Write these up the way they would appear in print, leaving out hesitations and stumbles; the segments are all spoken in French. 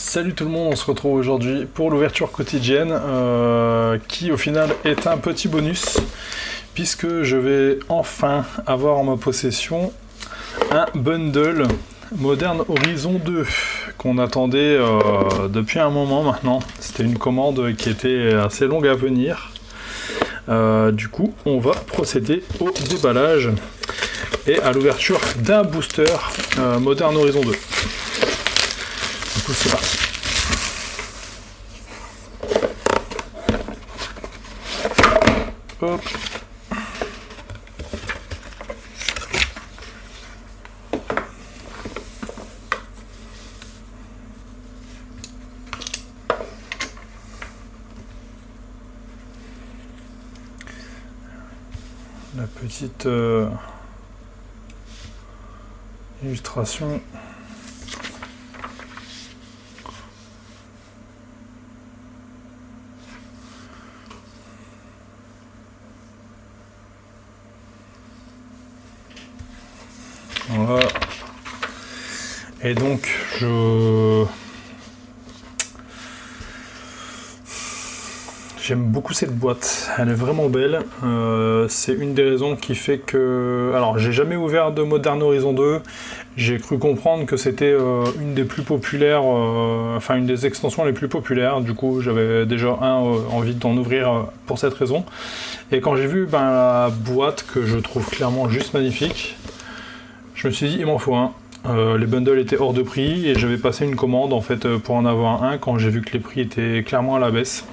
Salut tout le monde, on se retrouve aujourd'hui pour l'ouverture quotidienne qui au final est un petit bonus puisque je vais enfin avoir en ma possession un bundle Modern Horizon 2 qu'on attendait depuis un moment maintenant. C'était une commande qui était assez longue à venir. Du coup, on va procéder au déballage et à l'ouverture d'un booster Modern Horizon 2. Du coup, c'est parti. Hop. La petite illustration. Voilà. Et donc j'aime beaucoup cette boîte, elle est vraiment belle. C'est une des raisons qui fait que... Alors, j'ai jamais ouvert de Modern Horizon 2. J'ai cru comprendre que c'était une des plus populaires, enfin une des extensions les plus populaires. Du coup, j'avais déjà envie d'en ouvrir pour cette raison. Et quand j'ai vu la boîte, que je trouve clairement juste magnifique, je me suis dit, il m'en faut un. Les bundles étaient hors de prix et j'avais passé une commande en fait pour en avoir un quand j'ai vu que les prix étaient clairement à la baisse.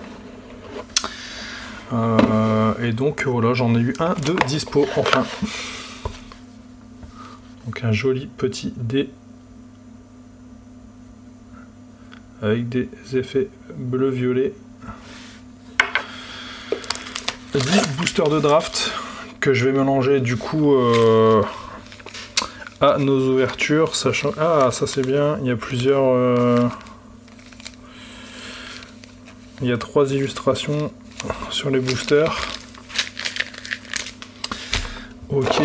Et donc voilà, j'en ai eu un de dispo enfin. Donc un joli petit dé avec des effets bleu-violet. 10 boosters de draft que je vais mélanger du coup à nos ouvertures, sachant... Ah, ça c'est bien, il y a plusieurs... Il y a 3 illustrations sur les boosters. Ok.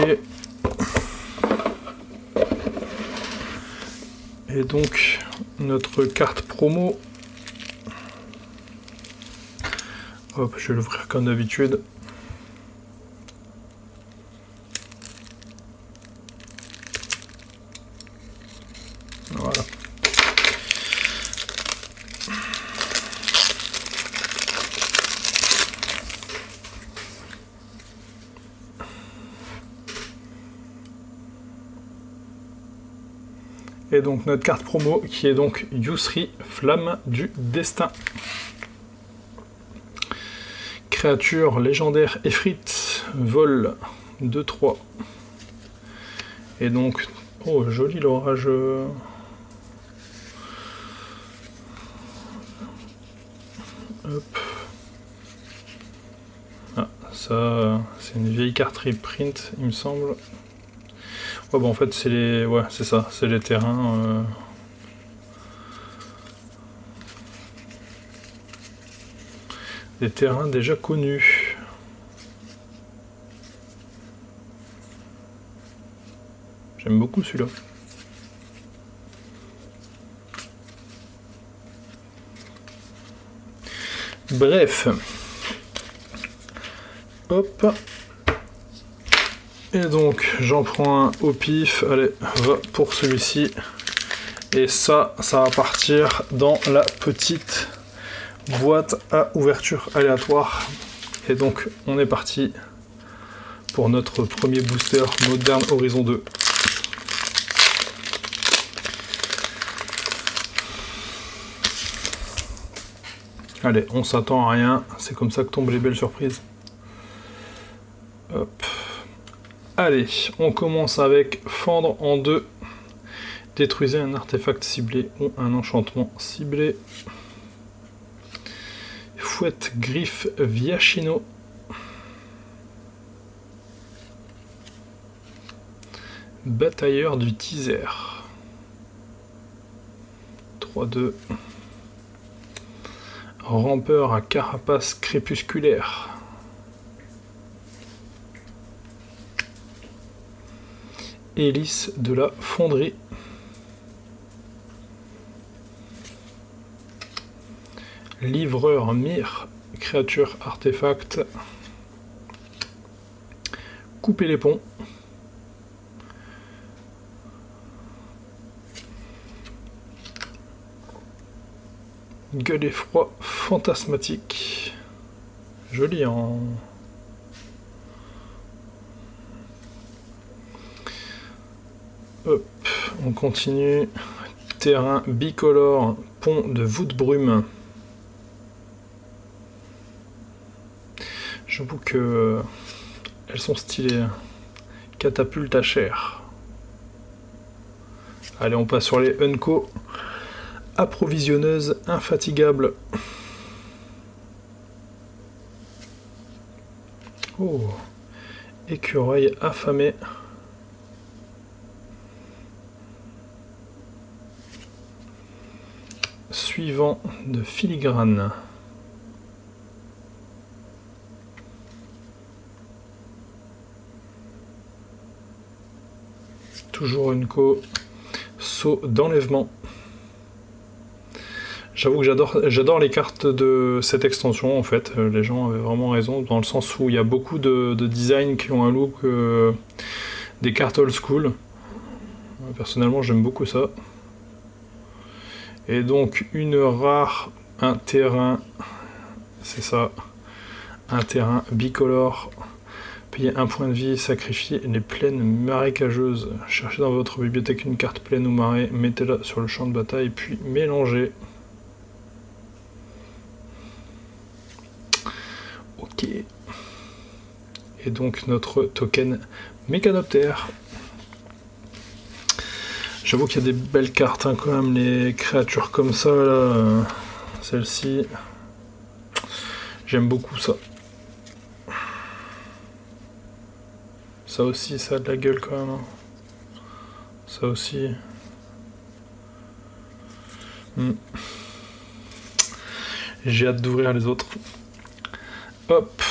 Et donc, notre carte promo. Hop, je vais l'ouvrir comme d'habitude. Voilà. Et donc notre carte promo qui est donc Yusri, Flamme du Destin. Créature légendaire effrite, vol 2-3. Et donc, oh joli l'orage. Hop. Ah, ça c'est une vieille carte reprint il me semble. Ouais, bon, en fait, c'est les... Ouais, c'est ça, c'est les terrains... Des terrains déjà connus. J'aime beaucoup celui-là. Bref. Hop. Et donc j'en prends un au pif, allez, va pour celui-ci. Et ça va partir dans la petite boîte à ouverture aléatoire. Et donc on est parti pour notre premier booster Modern Horizon 2. Allez, on s'attend à rien, c'est comme ça que tombent les belles surprises. Hop. Allez, on commence avec fendre en deux. Détruisez un artefact ciblé ou un enchantement ciblé. Fouette griffe Viachino. Batailleur du teaser. 3-2. Rampeur à carapace crépusculaire. Hélice de la fonderie. Livreur Mir, créature artefact. Couper les ponts. Gueule et froid fantasmatique. Joli en... Hop, on continue. Terrain bicolore, pont de voûte brume. J'avoue que elles sont stylées. Catapulte à chair. Allez, on passe sur les Unco. Approvisionneuse infatigable. Oh, écureuil affamé. Suivant de filigrane. Toujours une saut d'enlèvement. J'avoue que j'adore les cartes de cette extension en fait. Les gens avaient vraiment raison dans le sens où il y a beaucoup de designs qui ont un look des cartes old school. Personnellement j'aime beaucoup ça. Et donc une rare, un terrain, c'est ça, un terrain bicolore. Payez un point de vie, sacrifiez les plaines marécageuses. Cherchez dans votre bibliothèque une carte plaine ou marais, mettez-la sur le champ de bataille, puis mélangez. Ok. Et donc notre token Mécanoptère. J'avoue qu'il y a des belles cartes hein, quand même, les créatures comme ça, là, celle-ci. J'aime beaucoup ça. Ça aussi, ça a de la gueule quand même. Ça aussi. J'ai hâte d'ouvrir les autres. Hop.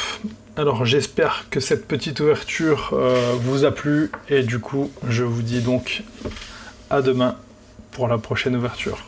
Alors j'espère que cette petite ouverture vous a plu. Et du coup, je vous dis donc à demain pour la prochaine ouverture.